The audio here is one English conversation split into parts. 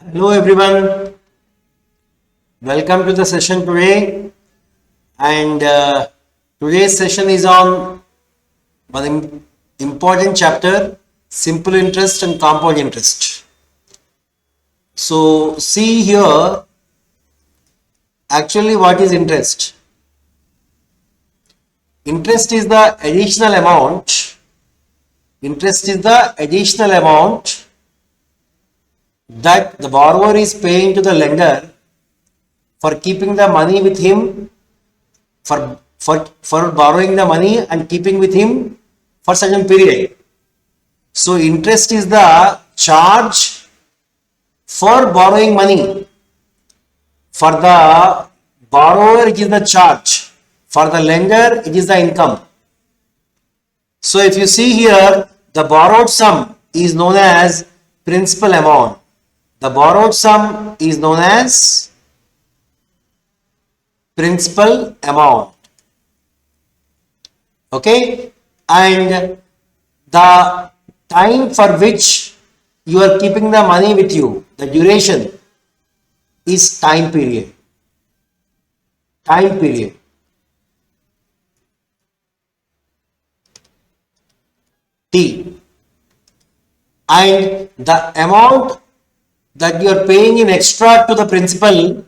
Hello everyone, welcome to the session today. And today's session is on one important chapter, simple interest and compound interest. So see here, actually what is interest? Interest is the additional amount. Interest is the additional amount that the borrower is paying to the lender for keeping the money with him, for borrowing the money and keeping with him for certain period. So interest is the charge for borrowing money. For the borrower it is the charge, for the lender it is the income. So if you see here, the borrowed sum is known as principal amount. The borrowed sum is known as principal amount. Okay, and the time for which you are keeping the money with you, the duration is time period. Time period. T. And the amount that you are paying in extra to the principal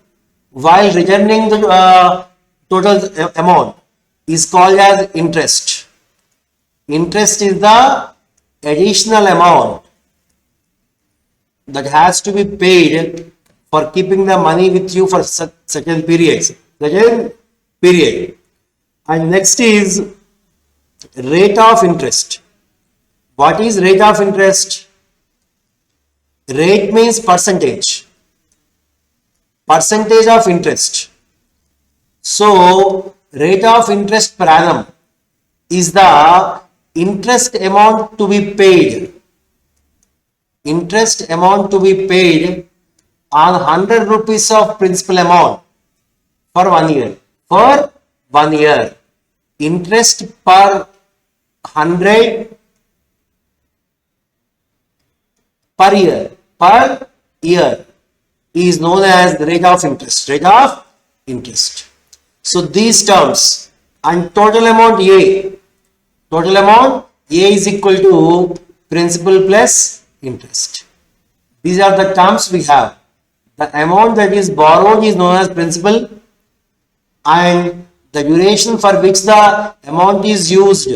while returning the total amount is called as interest. Interest is the additional amount that has to be paid for keeping the money with you for certain periods. And next is rate of interest. What is rate of interest? Rate means percentage. Percentage of interest. So, rate of interest per annum is the interest amount to be paid. Interest amount to be paid on 100 rupees of principal amount for 1 year. For 1 year. Interest per 100 per year is known as the rate of interest. So these terms and total amount A is equal to principal plus interest. These are the terms we have. The amount that is borrowed is known as principal, and the duration for which the amount is used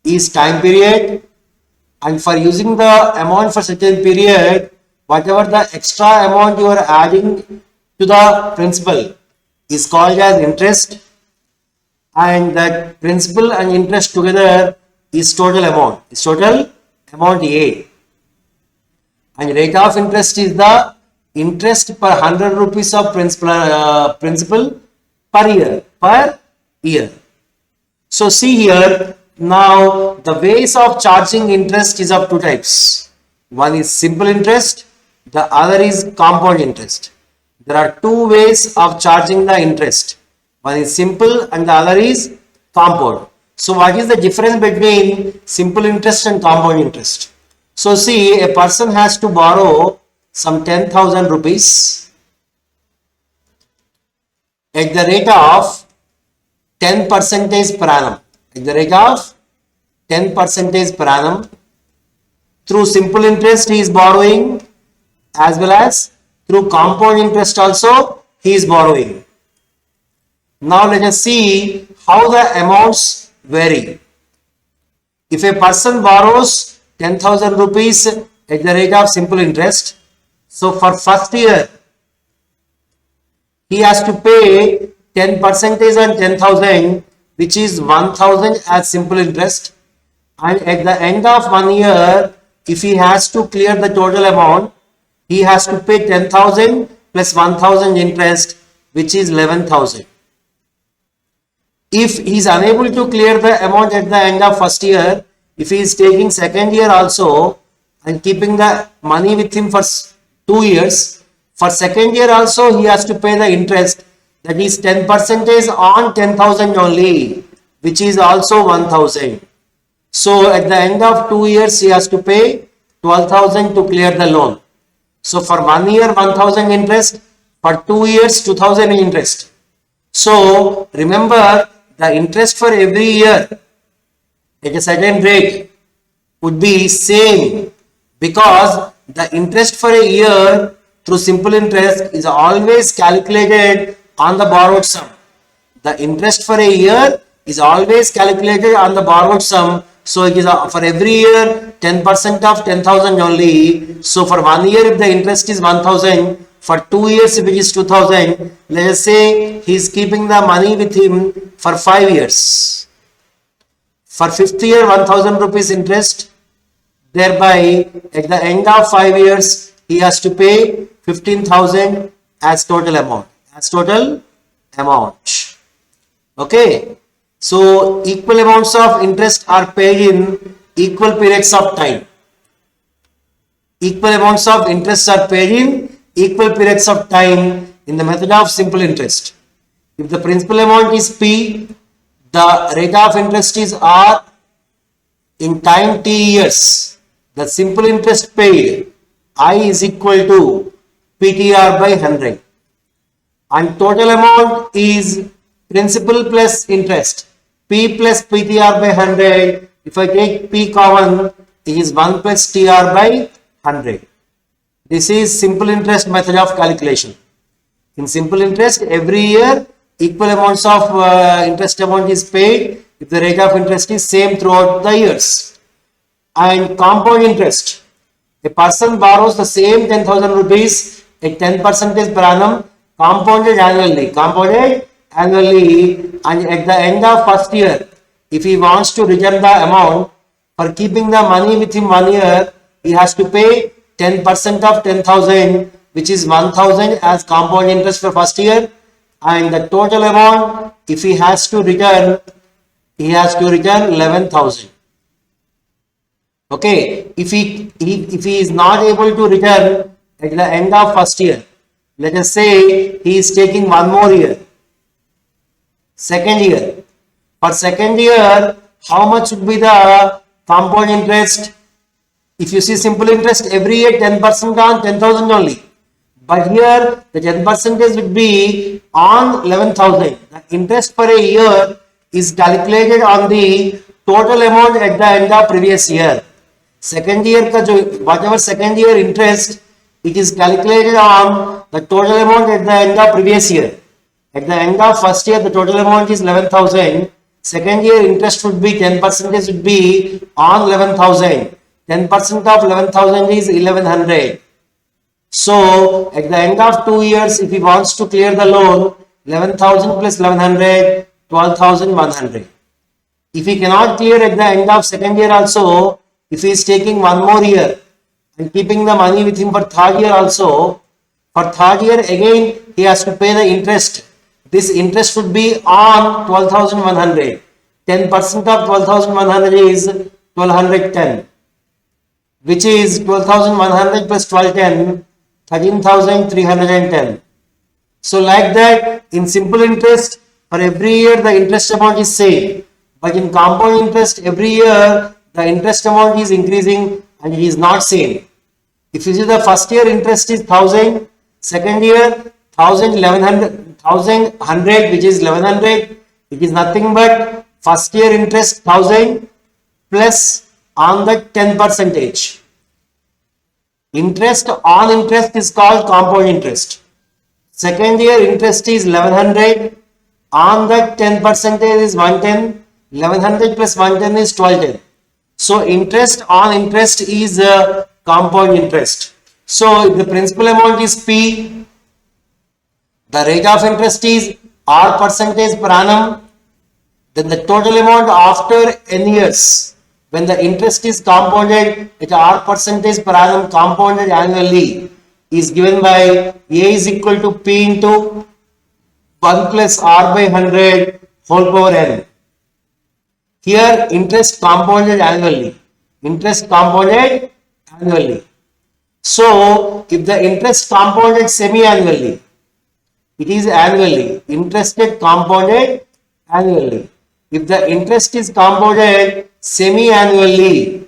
is time period. And for using the amount for certain period, whatever the extra amount you are adding to the principal is called as interest, and that principal and interest together is total amount. It's total amount A. And rate of interest is the interest per 100 rupees of principal per year. So see here. Now, the ways of charging interest is of two types. One is simple interest, the other is compound interest. There are two ways of charging the interest. One is simple and the other is compound. So, what is the difference between simple interest and compound interest? So, see, a person has to borrow some 10,000 rupees at the rate of 10% per annum. At the rate of 10% per annum. Through simple interest he is borrowing, as well as through compound interest also he is borrowing. Now let us see how the amounts vary. If a person borrows 10,000 rupees at the rate of simple interest, so for first year he has to pay 10% on 10,000, which is 1,000 as simple interest, and at the end of 1 year, if he has to clear the total amount, he has to pay 10,000 plus 1,000 interest, which is 11,000. If he is unable to clear the amount at the end of first year, if he is taking second year also and keeping the money with him for 2 years, for second year also he has to pay the interest, that is 10% on 10,000 only, which is also 1,000. So at the end of 2 years he has to pay 12,000 to clear the loan. So for 1 year 1000 interest, for 2 years 2000 interest. So remember, the interest for every year at a certain rate would be same, because the interest for a year through simple interest is always calculated on the borrowed sum. The interest for a year is always calculated on the borrowed sum. So it is for every year 10% of 10,000 only. So for 1 year if the interest is 1000, for 2 years if it is 2000, let us say he is keeping the money with him for 5 years. For 5th year 1000 rupees interest, thereby at the end of 5 years he has to pay 15,000 as total amount. Okay, so equal amounts of interest are paid in equal periods of time. Equal amounts of interest are paid in equal periods of time in the method of simple interest. If the principal amount is P, the rate of interest is R in time T years. The simple interest paid I is equal to PTR by 100, and total amount is principal plus interest, P plus PTR by 100. If I take P common, it is 1 plus TR by 100. This is simple interest method of calculation. In simple interest, every year equal amounts of interest amount is paid if the rate of interest is same throughout the years. And compound interest, a person borrows the same 10,000 rupees at 10% per annum, compounded annually, and at the end of first year, if he wants to return the amount, for keeping the money with him 1 year, he has to pay 10% of 10,000, which is 1,000 as compound interest for first year, and the total amount, if he has to return 11,000. Okay, if he is not able to return at the end of first year, let us say he is taking one more year, second year. For second year, how much would be the compound interest? If you see simple interest, every year 10% on 10,000 only. But here the 10% would be on 11,000. The interest for a year is calculated on the total amount at the end of previous year. Second year का जो whatever second year interest, it is calculated on the total amount at the end of previous year. At the end of first year, the total amount is 11,000. Second year interest would be 10% would be on 11,000. 10% of 11,000 is 1100. So at the end of 2 years, if he wants to clear the loan, 11,000 plus 1100, 12,100. If he cannot clear at the end of second year also, if he is taking one more year and keeping the money with him for third year also, for third year again he has to pay the interest. This interest would be on 12,100. 10% of 12,100 is 1,210, which is 12,100 plus 1210, 13,310. So like that, in simple interest, for every year the interest amount is same, but in compound interest every year the interest amount is increasing and it is not same. If you see the first year interest is 1000, second year 1000, 1100, which is 1100, it is nothing but first year interest 1000 plus on the 10%. Interest on interest is called compound interest. Second year interest is 1100, on that 10% is 110, 1100 plus 110 is 1210. So interest on interest is compound interest. So if the principal amount is P, the rate of interest is R percentage per annum, then the total amount after n years, when the interest is compounded at R percentage per annum compounded annually, is given by A is equal to P into 1 plus R by 100 whole power n. Here interest compounded annually. Interest compounded annually. So if the interest compounded semi-annually, it is annually. Interest compounded annually. If the interest is compounded semi-annually,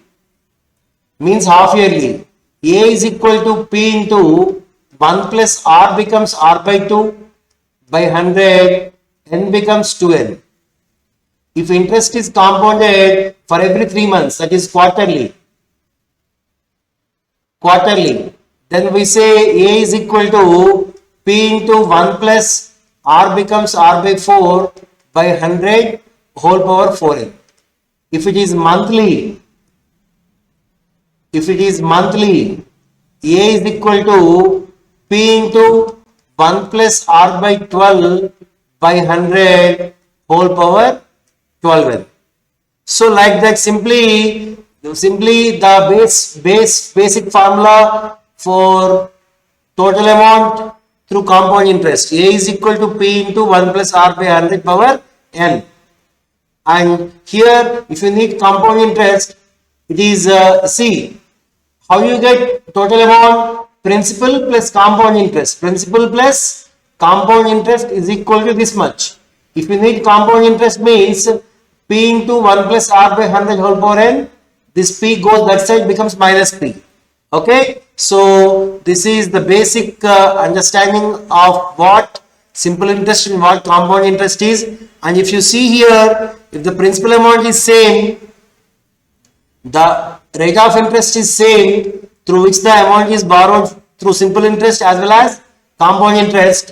means half yearly. A is equal to P into 1 plus R becomes R by 2 by 100, N becomes 2N. If interest is compounded for every 3 months, that is quarterly, then we say A is equal to P into 1 plus R becomes R by 4 by 100 whole power 4N. If it is monthly, A is equal to P into 1 plus R by 12 by 100 whole power 12N. So like that, simply the basic formula for total amount through compound interest. A is equal to P into 1 plus R by 100 power N. And here, if you need compound interest, it is C. How you get total amount? Principal plus compound interest. Principal plus compound interest is equal to this much. If you need compound interest means P into 1 plus R by 100 whole power N. This P goes that side, becomes minus P. Okay. So this is the basic understanding of what simple interest and what compound interest is. And if you see here, if the principal amount is same, the rate of interest is same through which the amount is borrowed through simple interest as well as compound interest.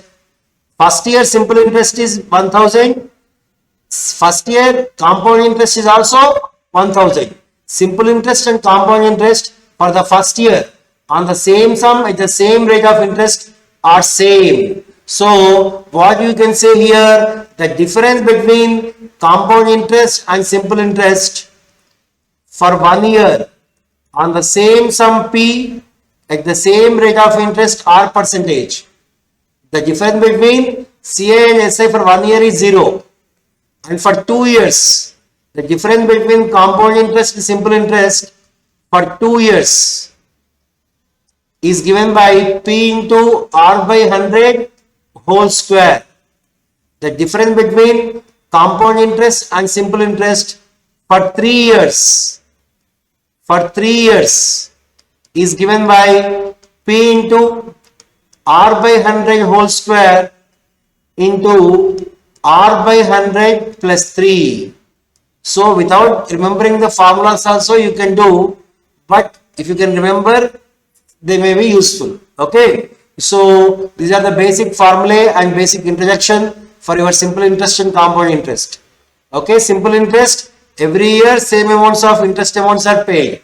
First year simple interest is 1000. First year compound interest is also 1000. Simple interest and compound interest for the first year on the same sum at the same rate of interest are same. So what you can say here, the difference between compound interest and simple interest for 1 year on the same sum P at the same rate of interest R percentage. The difference between CA and SI for 1 year is 0. And for 2 years, the difference between compound interest and simple interest for 2 years is given by P into R by 100 whole square. The difference between compound interest and simple interest for 3 years is given by P into R by 100 whole square into R by 100 plus 3. So without remembering the formulas also you can do, but if you can remember, they may be useful. Okay. So these are the basic formulae and basic introduction for your simple interest and compound interest. Okay. Simple interest, every year same amounts of interest amounts are paid.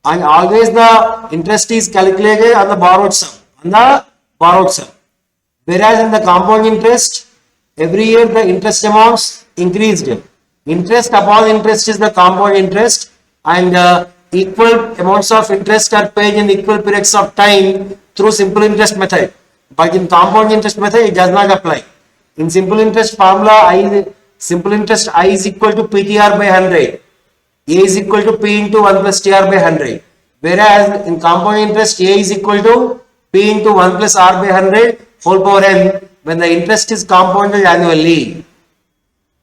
And always the interest is calculated on the borrowed sum. Whereas in the compound interest, every year the interest amounts increased. Interest upon interest is the compound interest, and equal amounts of interest are paid in equal periods of time through simple interest method. But in compound interest method, it does not apply. In simple interest formula, simple interest I is equal to PTR by 100. A is equal to P into 1 plus TR by 100. Whereas in compound interest, A is equal to P into 1 plus R by 100 whole power N when the interest is compounded annually.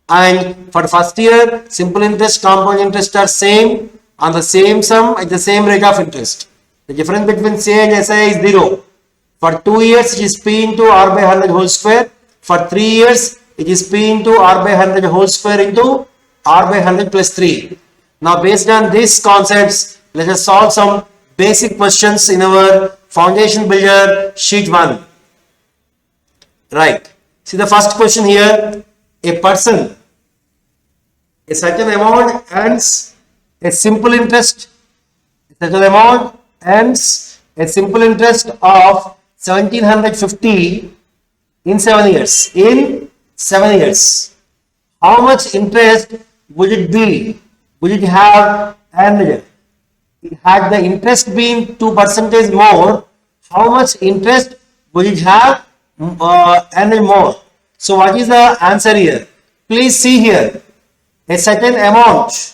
And for first year, simple interest, compound interest are same on the same sum at the same rate of interest. The difference between CA and SI is 0. For 2 years, it is P into R by 100 whole square. For 3 years, it is P into R by 100 whole square into R by 100 plus 3. Now, based on these concepts, let us solve some basic questions in our foundation builder sheet 1. Right. See the first question here. A person, a certain amount earns a simple interest. A certain amount earns a simple interest of 1750 in 7 years. In 7 years, how much interest would it be? Would it have earned? Had the interest been 2% more, how much interest would it have earned more? So what is the answer here? Please see here. A certain amount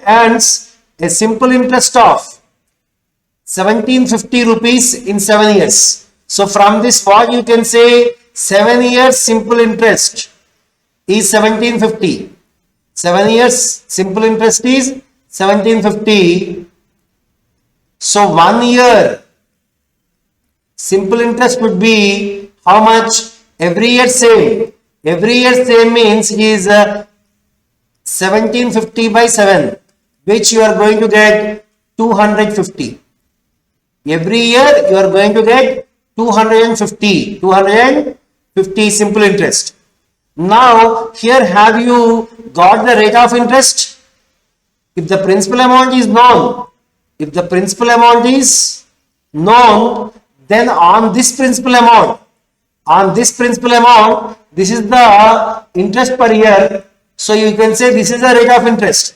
earns a simple interest of 1750 rupees in 7 years. So from this what you can say, 7 years simple interest is 1750. 7 years simple interest is 1750. So 1 year simple interest would be how much? Every year same. Every year same means it is 1750 by 7, which you are going to get 250. Every year you are going to get 250 simple interest. Now here have you got the rate of interest? If the principal amount is known, then on this principal amount, this is the interest per year. So you can say this is the rate of interest.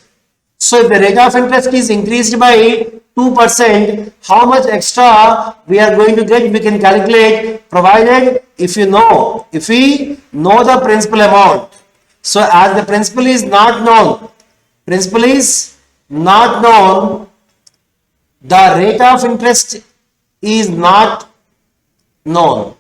So if the rate of interest is increased by 2%, how much extra we are going to get, we can calculate, provided if we know the principal amount. So as the principal is not known, the rate of interest is not known.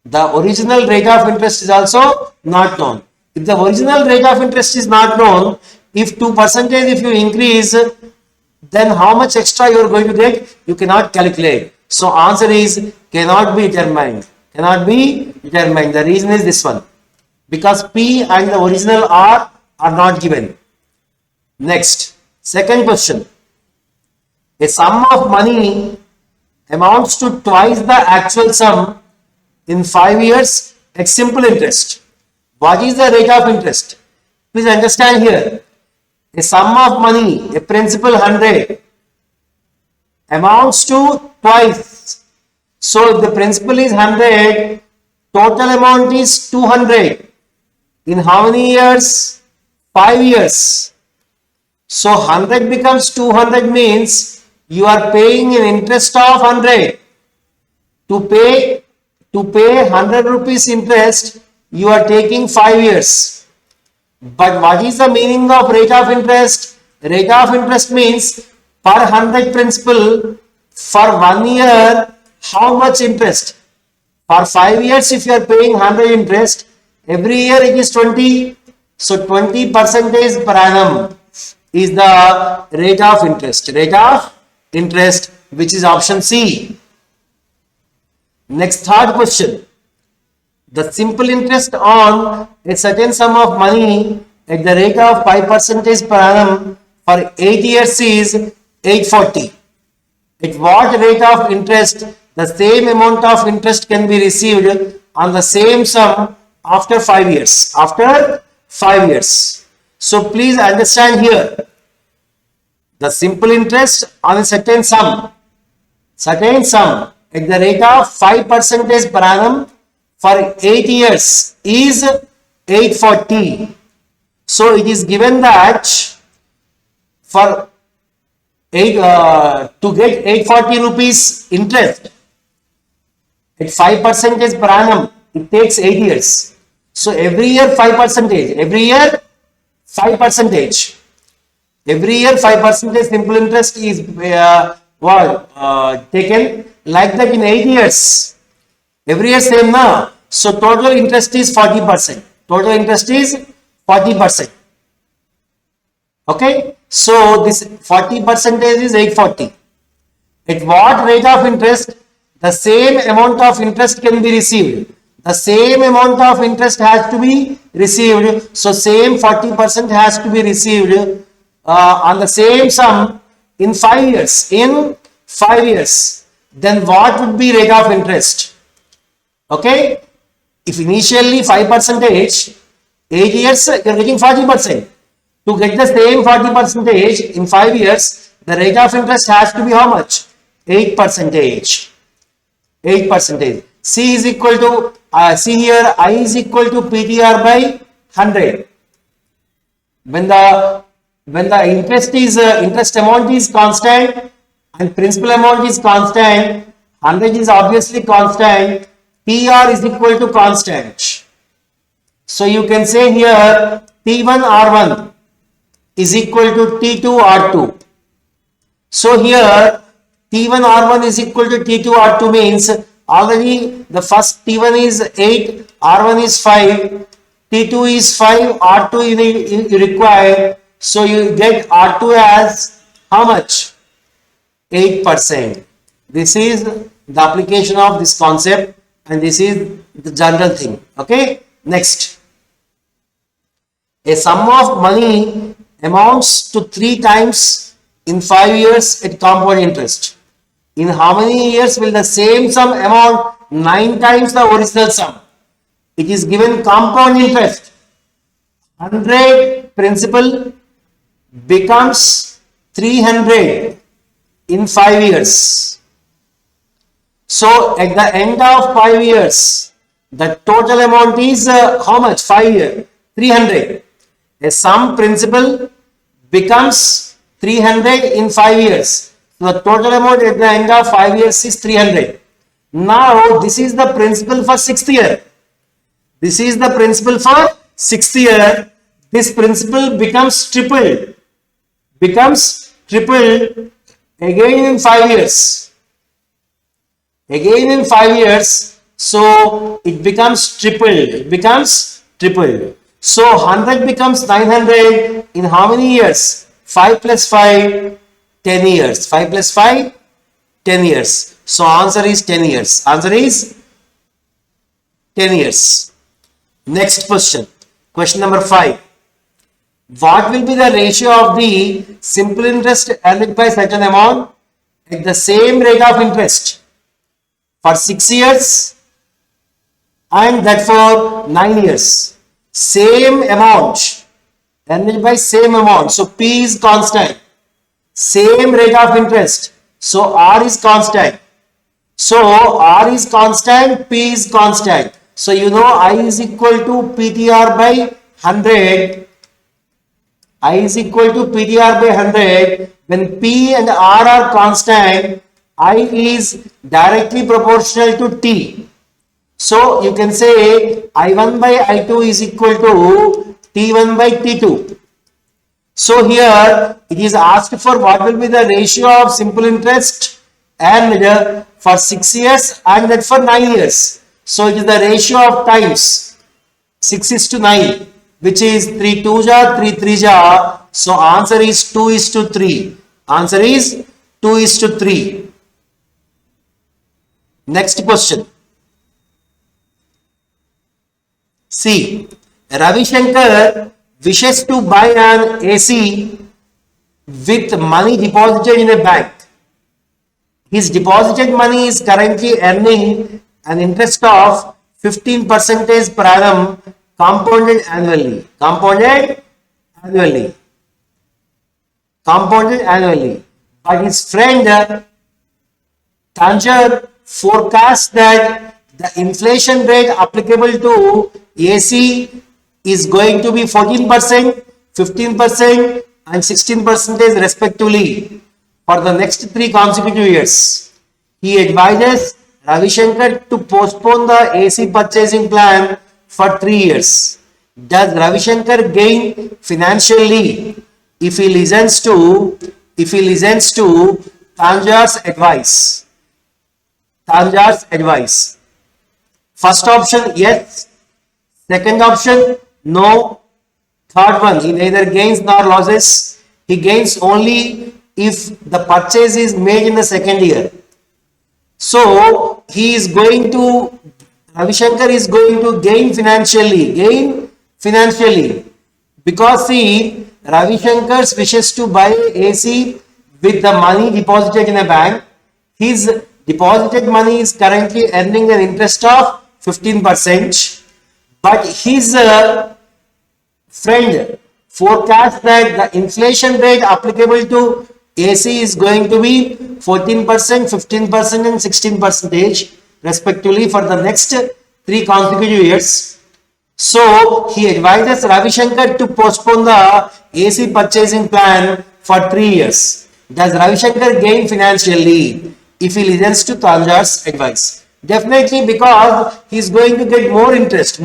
The original rate of interest is also not known. If the original rate of interest is not known, if 2% if you increase, then how much extra you are going to get, you cannot calculate. So answer is cannot be determined. The reason is this one, because P and the original R are not given. Next, second question. A sum of money amounts to twice the actual sum in 5 years at simple interest. What is the rate of interest? Please understand here. A sum of money, a principal 100, amounts to twice. So if the principal is 100, total amount is 200. In how many years? 5 years. So 100 becomes 200 means you are paying an interest of 100. To pay 100 rupees interest, you are taking 5 years. But what is the meaning of rate of interest? Rate of interest means per 100 principal, for 1 year, how much interest? For 5 years, if you are paying 100 interest, every year it is 20. So 20% per annum is the rate of interest. Which is option C. Next, third question. The simple interest on a certain sum of money at the rate of 5% per annum for 8 years is 840. At what rate of interest the same amount of interest can be received on the same sum after 5 years? So please understand here. The simple interest on a certain sum at the rate of 5% per annum for 8 years is 840. So it is given that to get 840 rupees interest at 5% per annum, it takes 8 years. So every year 5%. Every year 5% simple interest is taken, like that in 8 years. Every year same now. So total interest is 40%. Okay. So this 40% is 840. At what rate of interest the same amount of interest can be received? The same amount of interest has to be received. So same 40% has to be received on the same sum in 5 years. Then what would be rate of interest? Okay. If initially 5%, 8 years you are getting 40%. To get the same 40% in 5 years, the rate of interest has to be how much? 8%. C is equal to, see here, I is equal to PTR by 100. When the interest amount is constant and principal amount is constant, 100 is obviously constant, PR is equal to constant. So you can say here T1 R1 is equal to T2 R2. So here T1 R1 is equal to T2 R2 means already the first T1 is 8, R1 is 5, T2 is 5, R2 you require So you get R2 as how much? 8%. This is the application of this concept and this is the general thing. Okay. Next. A sum of money amounts to 3 times in 5 years at compound interest. In how many years will the same sum amount 9 times the original sum? It is given compound interest. 100 principal becomes 300 in 5 years. So at the end of 5 years, the total amount is how much? 5 years, 300. A sum principal becomes 300 in 5 years. So the total amount at the end of 5 years is 300. Now this is the principal for 6th year. This is the principal for 6th year. This principal becomes tripled. Becomes tripled again in 5 years. Again in 5 years. So it becomes tripled. It becomes tripled. So 100 becomes 900 in how many years? 5 plus 5, 10 years. 5 plus 5, 10 years. So answer is 10 years. Answer is 10 years. Next question. Question number 5. What will be the ratio of the simple interest earned by certain amount at the same rate of interest for 6 years and that for 9 years? Same amount earned by same amount. So P is constant. Same rate of interest. So R is constant. So R is constant, P is constant. So you know I is equal to PTR by 100. I is equal to PTR by 100. When P and R are constant, I is directly proportional to T. So you can say I1 by I2 is equal to T1 by T2. So here it is asked for what will be the ratio of simple interest and for 6 years and that for 9 years. So it is the ratio of times 6 is to 9, which is 3 2 ja, 3 3 ja. So answer is 2 is to 3. Answer is 2 is to 3. Next question. See, Ravi Shankar wishes to buy an AC with money deposited in a bank. His deposited money is currently earning an interest of 15% per annum compounded annually. Compounded annually. Compounded annually. But his friend Tanjar forecasts that the inflation rate applicable to AC is going to be 14%, 15% and 16% respectively for the next 3 consecutive years. He advises Ravi Shankar to postpone the AC purchasing plan for 3 years. Does Ravi Shankar gain financially if he listens to Tanjar's advice? Tanjar's advice. First option, yes. Second option, no. Third one, he neither gains nor loses. He gains only if the purchase is made in the second year. So he is going to, Ravi Shankar is going to gain financially, because see, Ravi Shankar wishes to buy AC with the money deposited in a bank. His deposited money is currently earning an interest of 15%, but his friend forecasts that the inflation rate applicable to AC is going to be 14%, 15% and 16% respectively for the next 3 consecutive years. So he advises Ravi Shankar to postpone the AC purchasing plan for 3 years. Does Ravi Shankar gain financially if he listens to Tanjar's advice? Definitely, because he is going to get more interest.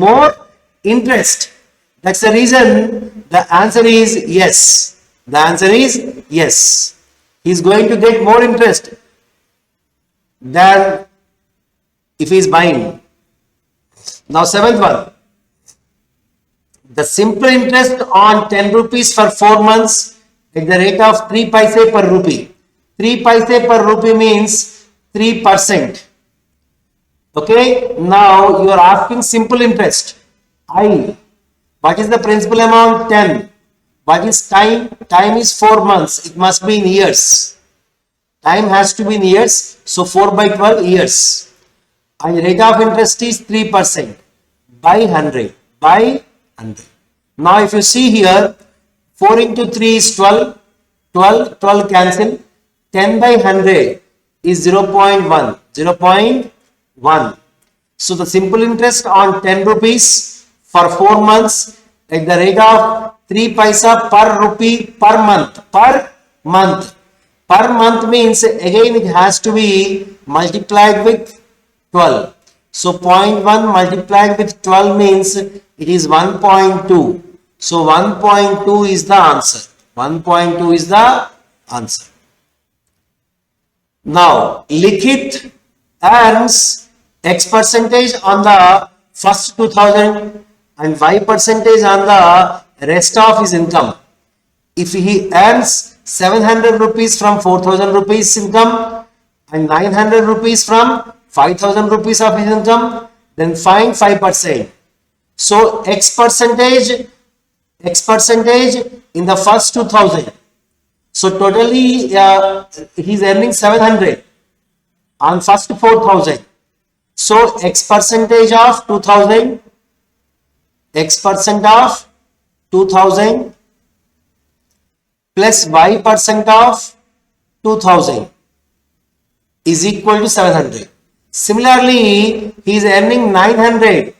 That's the reason the answer is yes. The answer is yes. He is going to get more interest than if he is buying. Now, 7th one. The simple interest on 10 rupees for 4 months at the rate of 3 paise per rupee. 3 paise per rupee means 3%. Okay, now you are asking simple interest. I. What is the principal amount? 10. What is time? Time is 4 months. It must be in years. Time has to be in years. So 4 by 12 years. And rate of interest is 3% by 100. By 100. Now if you see here, 4 into 3 is 12. 12 cancel. 10 by 100 is 0.1. 0.1. So the simple interest on 10 rupees for 4 months at the rate of 3 paisa per rupee per month. Per month. Per month means again it has to be multiplied with 12. So 0.1 multiplied with 12 means it is 1.2. So 1.2 is the answer. 1.2 is the answer. Now, Likhit earns X percentage on the first 2000 and Y percentage on the rest of his income. If he earns 700 rupees from 4000 rupees income and 900 rupees from 5000 rupees of his income, then find 5%. So X percentage in the first 2000. So totally he is earning 700 on first 4000. So X percentage of 2000, X percent of 2000 plus Y percent of 2000 is equal to 700. Similarly, he is earning 900.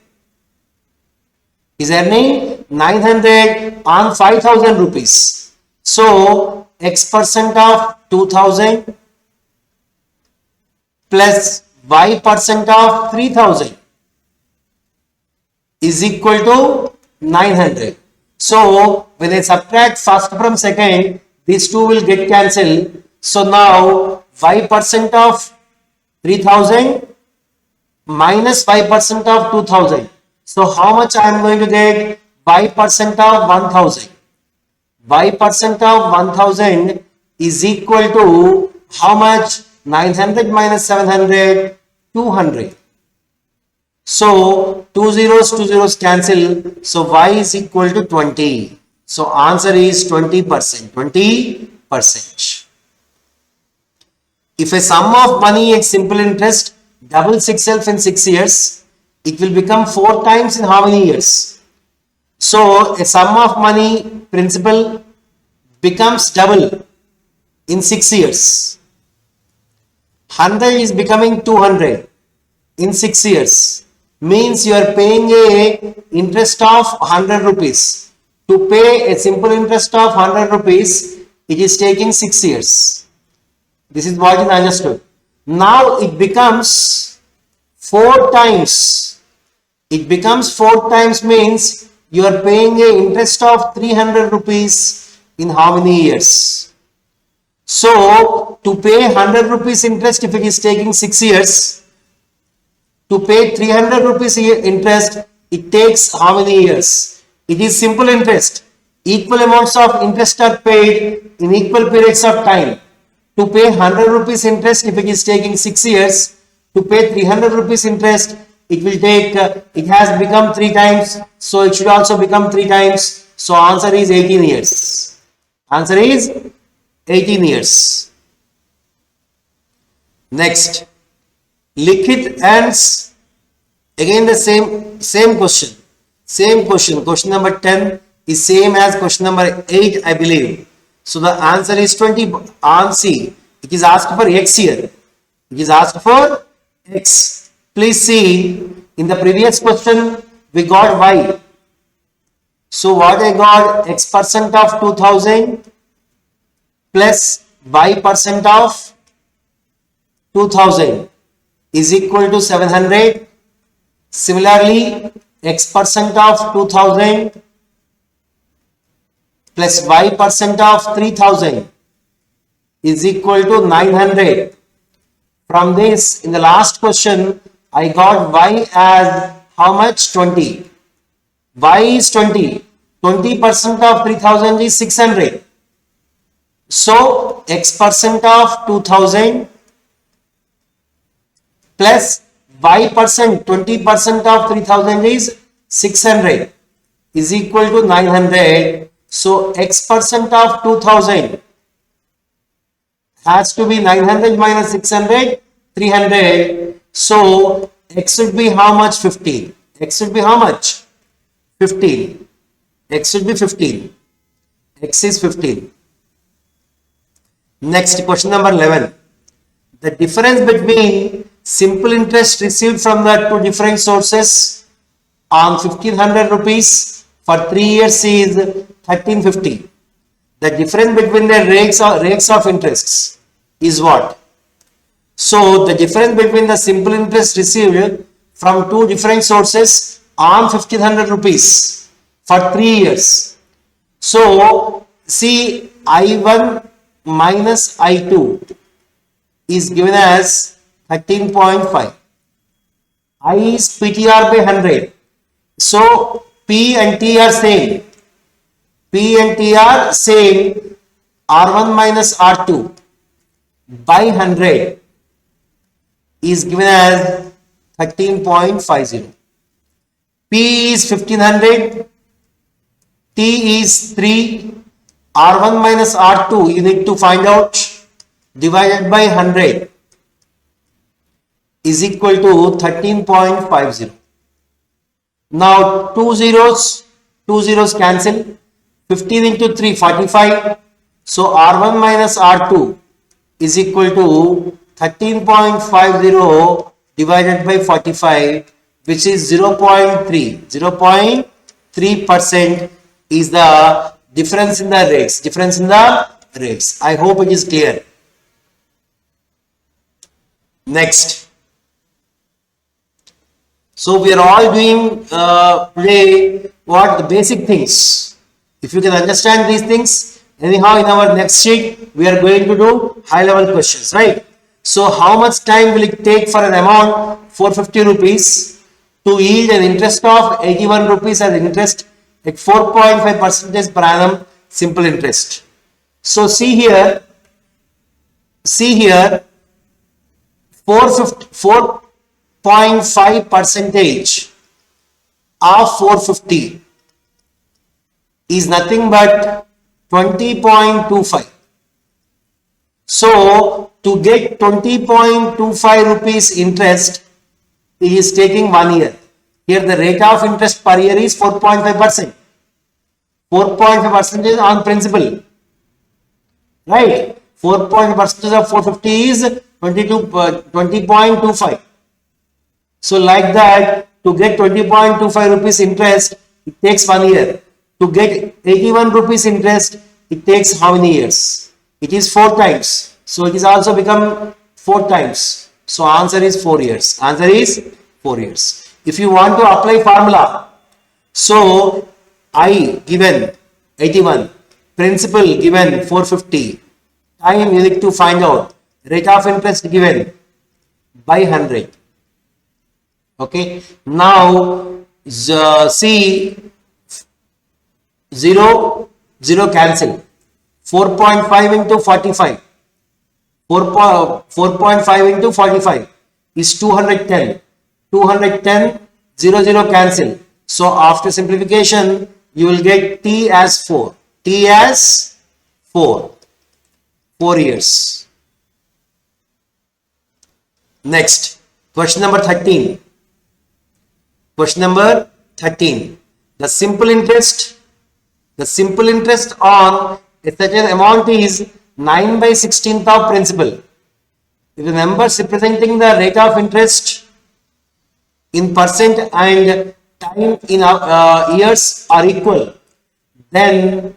He is earning 900 on 5000 rupees. So X percent of 2000 plus Y percent of 3000 is equal to 900. So when I subtract first from second, these two will get cancelled. So now Y percent of 3000 minus Y percent of 2000. So how much I am going to get? Y percent of 1000. Y percent of 1000 is equal to how much? 900 minus 700, 200. So 2 zeros cancel. So Y is equal to 20. So answer is 20%. 20%. If a sum of money at simple interest doubles itself in 6 years, it will become 4 times in how many years? So a sum of money principal becomes double in 6 years. 100 is becoming 200 in 6 years. Means you are paying a interest of 100 rupees. To pay a simple interest of 100 rupees, it is taking 6 years. This is what is understood. Now it becomes 4 times. It becomes 4 times means you are paying a interest of 300 rupees in how many years? So to pay 100 rupees interest, if it is taking 6 years, to pay 300 rupees interest, it takes how many years? It is simple interest. Equal amounts of interest are paid in equal periods of time. To pay 100 rupees interest, if it is taking 6 years, to pay 300 rupees interest, it will take, it has become 3 times. So it should also become 3 times. So answer is 18 years. Answer is 18 years. Next, Likhit earns again the same question. Same question. Question number 10 is same as question number 8, I believe. So the answer is 20 on C. It is asked for X here. It is asked for X. Please see, in the previous question we got Y. So what I got? X percent of 2000 plus Y percent of 2000 is equal to 700. Similarly, X percent of 2000 plus Y percent of 3000 is equal to 900. From this, in the last question, I got Y as how much? 20. Y is 20. 20% of 3000 is 600. So X percent of 2000 plus Y percent, 20% of 3000 is 600 is equal to 900. So X percent of 2000 has to be 900 minus 600, 300. So X should be how much? 15. X should be how much? 15. X should be 15. X is 15. Next, question number 11. The difference between simple interest received from the two different sources on 1500 rupees for 3 years is 1350. The difference between the rates of interests is what? So the difference between the simple interest received from two different sources on 1500 rupees for 3 years. So see, I1 minus I2 is given as 13.5. I is PTR by 100. So P and T are same. P and T are same. R1 minus R2 by 100 is given as 13.50. P is 1500. T is 3. R1 minus R2 you need to find out, divided by 100 is equal to 13.50. Now two zeros cancel. 15 into 3, 45. So R1 minus R2 is equal to 13.50 divided by 45, which is 0.3. 0.3% is the difference in the rates. I hope it is clear. Next. So we are all doing today what? The basic things. If you can understand these things, anyhow in our next sheet we are going to do high level questions, right? So how much time will it take for an amount 450 rupees to yield an interest of 81 rupees as interest at 4.5% per annum simple interest? So see here 4.5 percentage of 450 is nothing but 20.25. So to get 20.25 rupees interest, it is taking 1 year. Here the rate of interest per year is 4.5%. 4.5% is on principal, right? 4.5% of 450 is 20.25. So like that, to get 20.25 rupees interest, it takes 1 year. To get 81 rupees interest, it takes how many years? It is 4 times. So it is also become 4 times. So answer is 4 years. Answer is 4 years. If you want to apply formula, so I given 81, principal given 450, time you need to find out, rate of interest given by 100. Okay. Now see 0 cancel. 4.5 into 45. 4.5 into 45 is 210. 210, 0 cancel. So after simplification, you will get T as 4. T as 4. 4 years. Next, question number 13. Question number 13. The simple interest on a certain amount is 9 by 16th of principal. If the numbers representing the rate of interest in percent and time in years are equal, then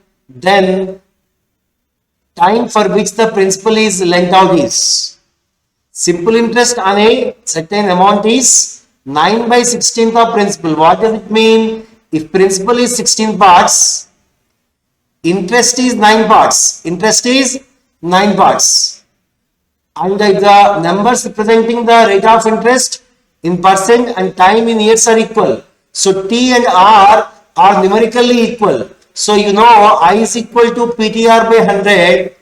time for which the principal is lent out is, simple interest on a certain amount is 9 by 16th of principal. What does it mean? If principal is 16 parts, interest is 9 parts. Interest is 9 parts. And if the numbers representing the rate of interest in percent and time in years are equal, so T and R are numerically equal. So you know I is equal to PTR by 100,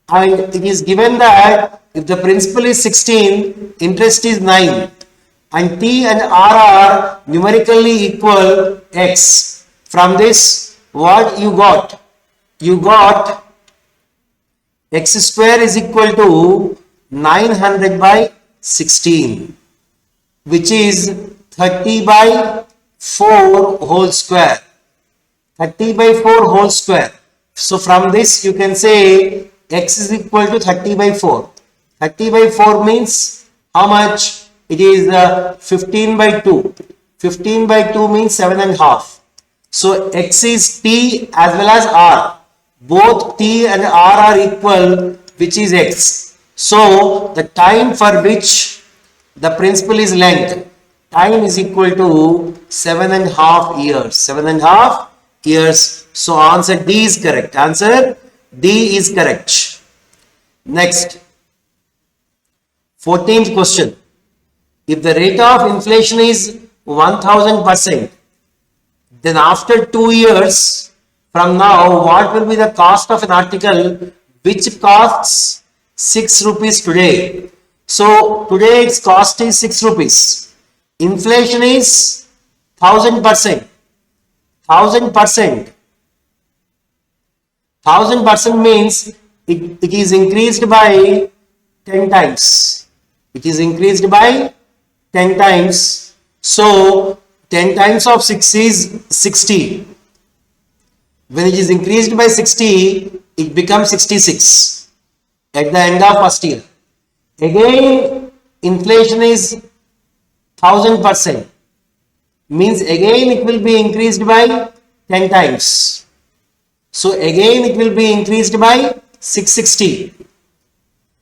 and it is given that if the principal is 16, interest is 9, and T and R are numerically equal X. From this, what you got? You got X square is equal to 900 by 16, which is 30 by 4 whole square. 30 by 4 whole square. So from this you can say X is equal to 30 by 4. 30 by 4 means how much? It is 15 by 2. 15 by 2 means 7.5. So X is T as well as R. Both T and R are equal, which is X. So the time for which the principal is length, time is equal to 7.5 years. 7.5 years. So answer D is correct. Answer D is correct. Next, 14th question. If the rate of inflation is 1000%, then after 2 years from now, what will be the cost of an article which costs 6 rupees today? So today its cost is 6 rupees. Inflation is 1000%. 1000%. 1000% means it is increased by 10 times. It is increased by 10 times. So 10 times of 6 is 60. When it is increased by 60, it becomes 66 at the end of first year. Again, inflation is 1000%. Means again it will be increased by 10 times. So again it will be increased by 660.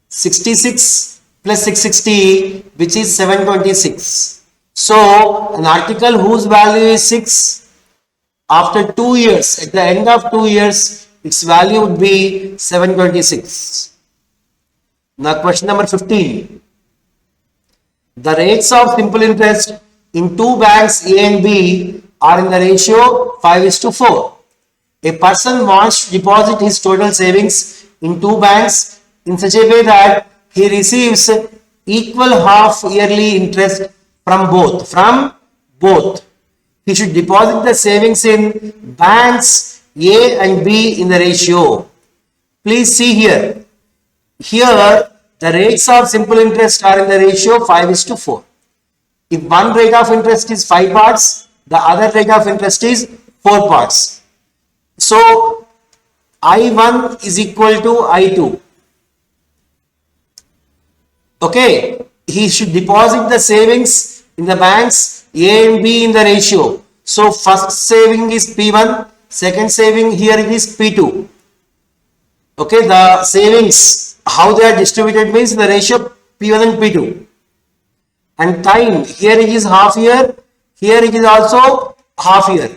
66 plus 660, which is 726. So an article whose value is 6, after 2 years, at the end of 2 years, its value would be 726. Now question number 15. The rates of simple interest in two banks A and B are in the ratio 5:4. A person wants to deposit his total savings in two banks in such a way that he receives equal half yearly interest from both. He should deposit the savings in banks A and B in the ratio. Please see here. Here the rates of simple interest are in the ratio 5:4. If one rate of interest is 5 parts, the other rate of interest is 4 parts. So I1 is equal to I2. Okay, he should deposit the savings in the banks A and B in the ratio. So first saving is P1, second saving here it is P2. Okay, the savings, how they are distributed means the ratio P1 and P2. And time, here it is half year, here it is also half year.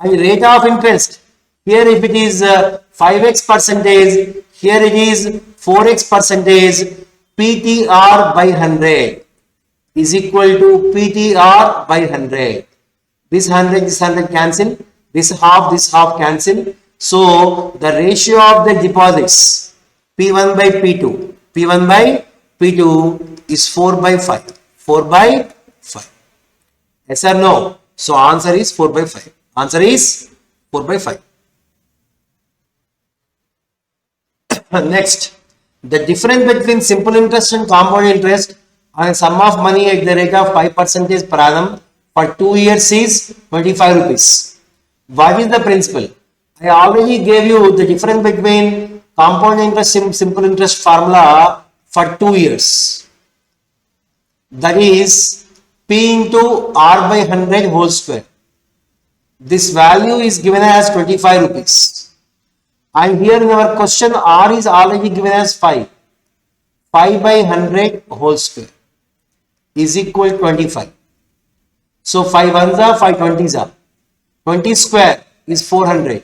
And rate of interest, here if it is 5x percentage, here it is 4x percentage, PTR by 100 is equal to PTR by 100. This 100 cancel, this half cancel. So the ratio of the deposits P1 by P2 is 4 by 5. 4 by 5. Yes or no? So answer is 4 by 5. Answer is 4 by 5. Next, the difference between simple interest and compound interest on a sum of money at the rate of 5% per annum for 2 years is 25 rupees. What is the principal? I already gave you the difference between compound interest and simple interest formula for 2 years. That is P into R by 100 whole square. This value is given as 25 rupees. And here in our question, R is already given as 5. 5 by 100 whole square is equal to 25. So 5 ones are 5 20s are. 20 square is 400.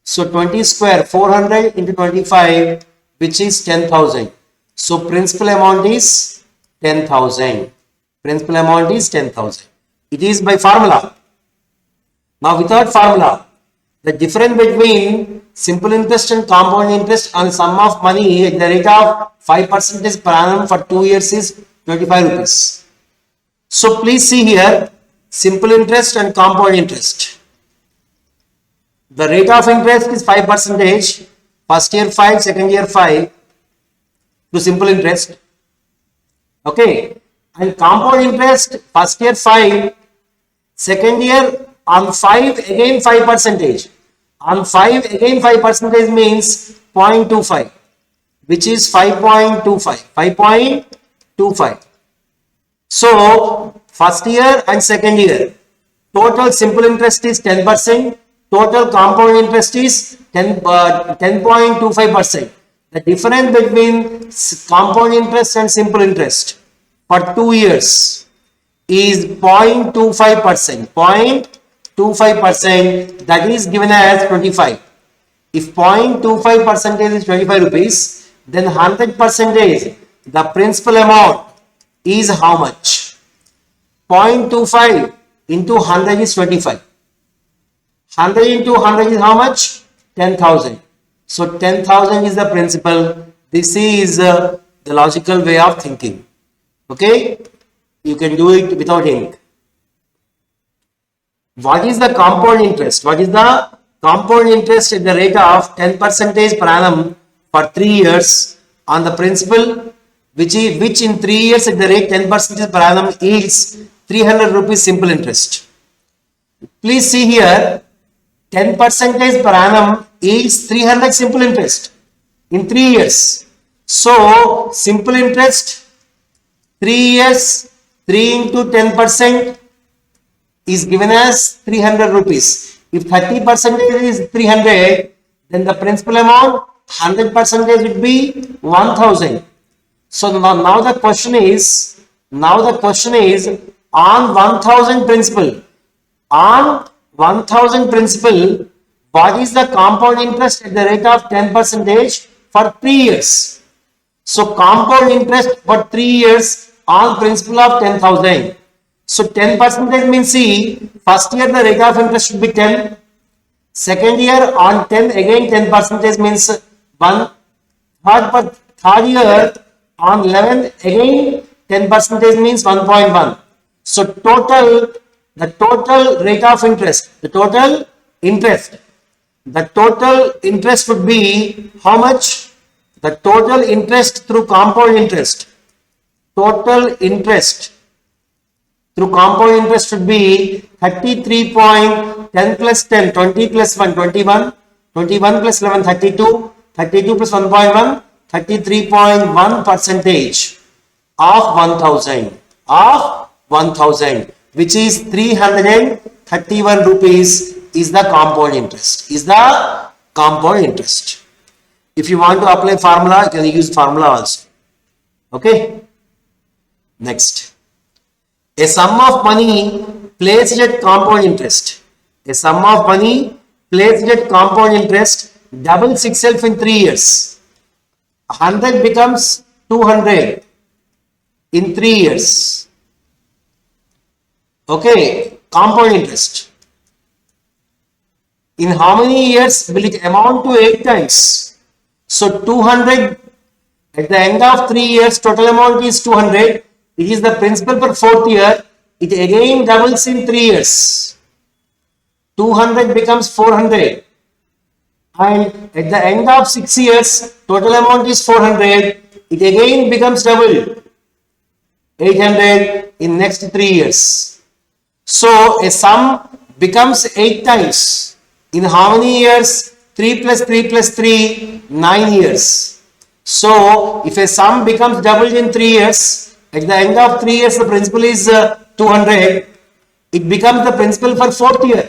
So 20 square 400 into 25, which is 10,000. So principal amount is 10,000. Principal amount is 10,000. It is by formula. Now without formula, The difference between simple interest and compound interest on sum of money at the rate of 5% per annum for 2 years is 25 rupees. So please see here, simple interest and compound interest. The rate of interest is 5%, first year 5, second year 5 to simple interest. Okay, and compound interest, first year 5, second year on 5 again 5%. On 5 again 5% means 0.25, which is 5.25. 5.25. So first year and second year, total simple interest is 10%. Total compound interest is 10.25%. The difference between compound interest and simple interest for 2 years is 0.25%. 0.25%, that is given as 25. If 0.25% is 25 rupees, then 100% the principal amount is how much? 0.25 into 100 is 25. 100 into 100 is how much? 10,000. So 10,000 is the principal. This is the logical way of thinking. Okay? You can do it without ink. What is the compound interest? What is the compound interest at the rate of 10% per annum for 3 years on the principal, which in 3 years at the rate 10% per annum yields 300 rupees simple interest. Please see here, 10% per annum yields 300 simple interest in 3 years. So simple interest 3 years, 3 into 10% is given as 300 rupees. If 30% is 300, then the principal amount 100% would be 1000. So now the question is on 1000 principal, what is the compound interest at the rate of 10% for 3 years? So compound interest for 3 years on principal of 10,000. So 10% means, see, first year the rate of interest should be 10. Second year on 10 again 10% means 1. Third year on 11 again 10% means 1.1. So the total rate of interest, the total interest would be how much? The total interest through compound interest. Total interest through compound interest should be 33.10 plus 10, 20 plus 1, 21, 21 plus 11, 32, 32 plus 1.1, 33.1% of 1000, which is 331 rupees is the compound interest. If you want to apply formula, you can use formula also. Okay. Next. A sum of money placed at compound interest. A sum of money placed at compound interest doubles itself in 3 years. 100 becomes 200 in 3 years. Okay, compound interest. In how many years will it amount to 8 times? So 200 at the end of 3 years, total amount is 200. It is the principal for 4th year. It again doubles in 3 years. 200 becomes 400. And at the end of 6 years, total amount is 400. It again becomes double. 800 in next 3 years. So a sum becomes 8 times. In how many years? 3 plus 3 plus 3, 9 years. So if a sum becomes doubled in 3 years, at the end of 3 years, the principal is 200. It becomes the principal for 4th year.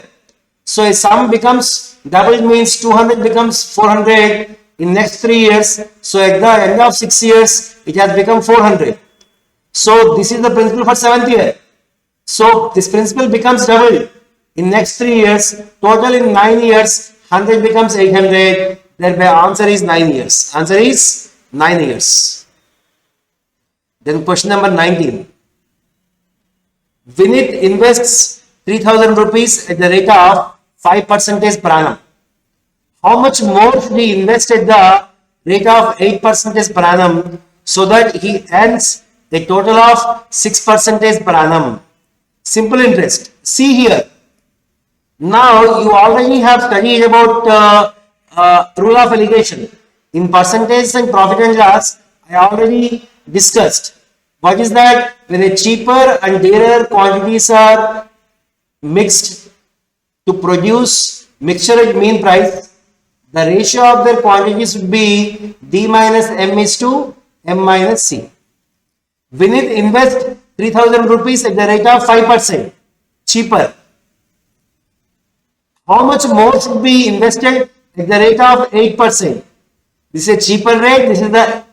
So a sum becomes doubled means 200 becomes 400 in next 3 years. So at the end of 6 years, it has become 400. So this is the principal for 7th year. So this principal becomes doubled in next 3 years. Total in 9 years, 100 becomes 800. Thereby answer is 9 years. Answer is 9 years. Then question number 19. Vinit invests 3000 rupees at the rate of 5% per annum. how much more should he invest at the rate of 8% per annum so that he earns a total of 6% per annum? Simple interest. See here. Now you already have studied about rule of allocation. In percentage and profit and loss, I already discussed. What is that? When a cheaper and dearer quantities are mixed to produce mixture at mean price, the ratio of their quantities would be D minus M is to M minus C. Vinith invest 3000 rupees at the rate of 5%, cheaper. How much more should be invested at the rate of 8%? This is a cheaper rate, this is the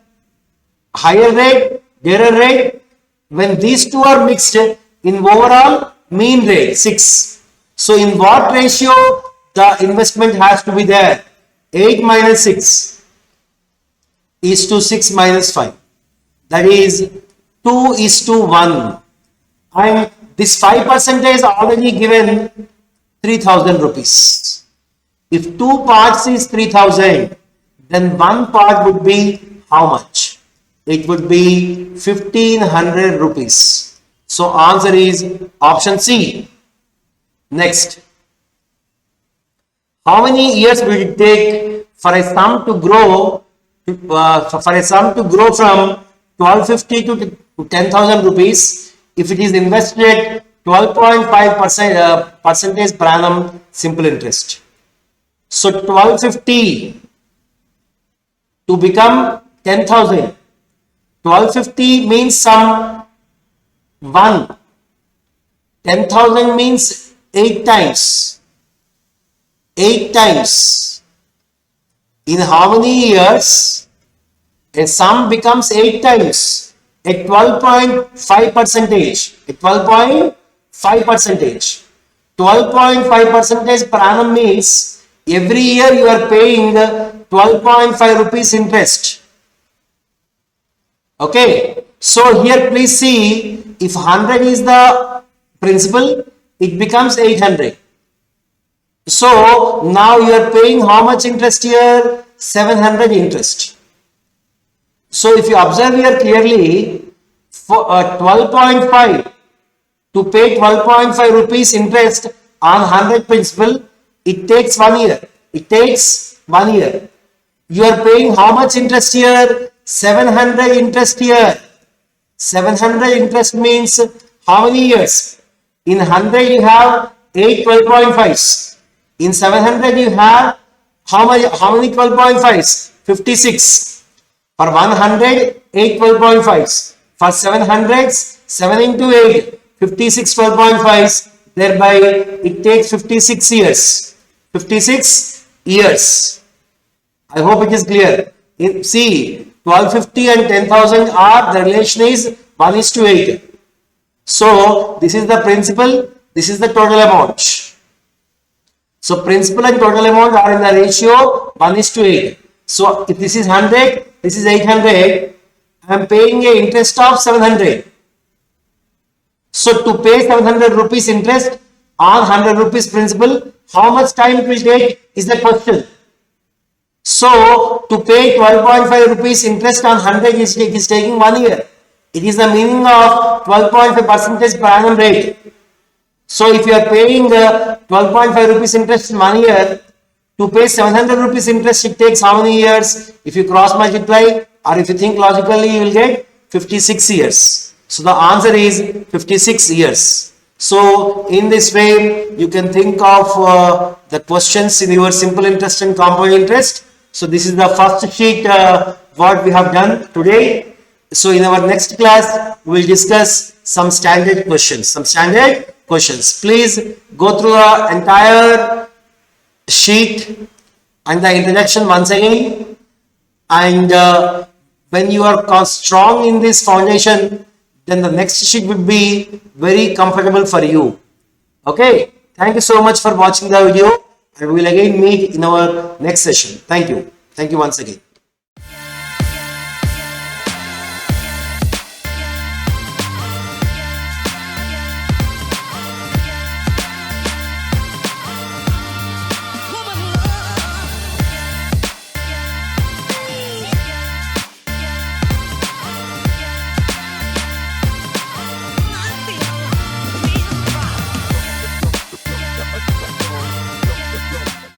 higher rate, dearer rate. When these two are mixed in overall mean rate 6. So in what ratio the investment has to be there? 8 minus 6 is to 6 minus 5. That is 2 is to 1. And this 5% is already given 3000 rupees. If two parts is 3000, then one part would be how much? It would be 1500 rupees. So answer is option C. Next. How many years will it take for a sum to grow from 1250 to 10,000 rupees if it is invested 12.5% percentage per annum simple interest? So 1250 to become 10,000. 1250 means sum 1. 10,000 means 8 times. 8 times. In how many years a sum becomes 8 times? At 12.5 percentage. At 12.5 percentage. 12.5 percentage per annum means every year you are paying 12.5 rupees interest. Okay, so here please see, if 100 is the principal, it becomes 800. So now you are paying how much interest here? 700 interest. So if you observe here clearly, for 12.5 to pay 12.5 rupees interest on 100 principal, it takes 1 year. It takes 1 year. You are paying how much interest here? 700 interest here. 700 interest means how many years? In 100 you have 8 12.5s. In 700 you have how many 12.5s? 56. For 100, 8 12.5s. For 700s, 7 into 8, 56 12.5s. Thereby it takes 56 years. 56 years. I hope it is clear. See, 1250 and 10,000 are, the relation is 1 is to 8. So this is the principal, this is the total amount. So principal and total amount are in the ratio 1 is to 8. So if this is 100, this is 800, I am paying a interest of 700. So to pay 700 rupees interest on 100 rupees principal, how much time it will take is the question. So to pay 12.5 rupees interest on 100 is taking 1 year. It is the meaning of 12.5 percentage per annum rate. So if you are paying 12.5 rupees interest in 1 year, to pay 700 rupees interest, it takes how many years? If you cross multiply or if you think logically, you will get 56 years. So the answer is 56 years. So in this way, you can think of the questions in your simple interest and compound interest. So this is the first sheet what we have done today. So in our next class, we will discuss some standard questions. Please go through the entire sheet and the introduction once again. And when you are strong in this foundation, then the next sheet will be very comfortable for you. Okay. Thank you so much for watching the video. And we will again meet in our next session. Thank you. Thank you once again.